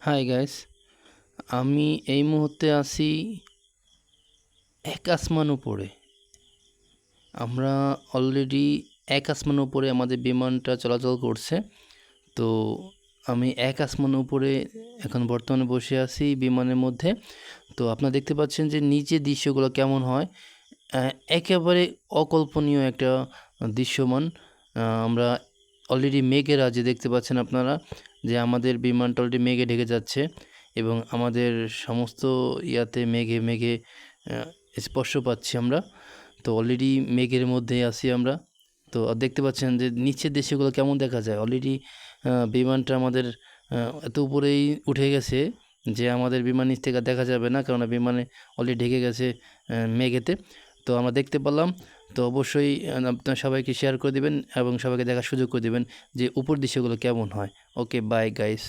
Hi guys, আমি এই মুহূর্তে আছি এক আসমান উপরে। আমরা অলরেডি এক আসমান উপরে আমাদের বিমানটা চলাচল করছে। তো আমি এক আসমান উপরে এখন বর্তমানে বসে আছি বিমানের মধ্যে। তো আপনারা দেখতে পাচ্ছেন যে নিচের দৃশ্যগুলো কেমন হয়। একেবারে অকল্পনীয় একটা দৃশ্যমান। আমরা অলরেডি মেঘের রাজ্যে দেখতে পাচ্ছেন আপনারা যে আমাদের বিমানটা অলরেডি মেঘে ঢেকে যাচ্ছে এবং আমাদের সমস্ত ইয়াতে মেঘে মেঘে স্পর্শ পাচ্ছি আমরা। তো অলরেডি মেঘের মধ্যেই আছি আমরা। তো দেখতে পাচ্ছেন যে নিচের দৃশ্যগুলো কেমন দেখা যায়। অলরেডি বিমানটা আমাদের এত উপরেই উঠে গেছে যে আমাদের বিমান নিচ থেকে দেখা যাবে না, কারণ বিমানে অলরেডি ঢেকে গেছে মেঘেতে। তো আমরা দেখতে পেলাম। তো অবশ্যই আপনার সবাইকে শেয়ার করে দিবেন এবং সবাইকে দেখার সুযোগ করে দিবেন যে উপর দৃশ্যগুলো কেমন হয়। ওকে, বাই গাইস।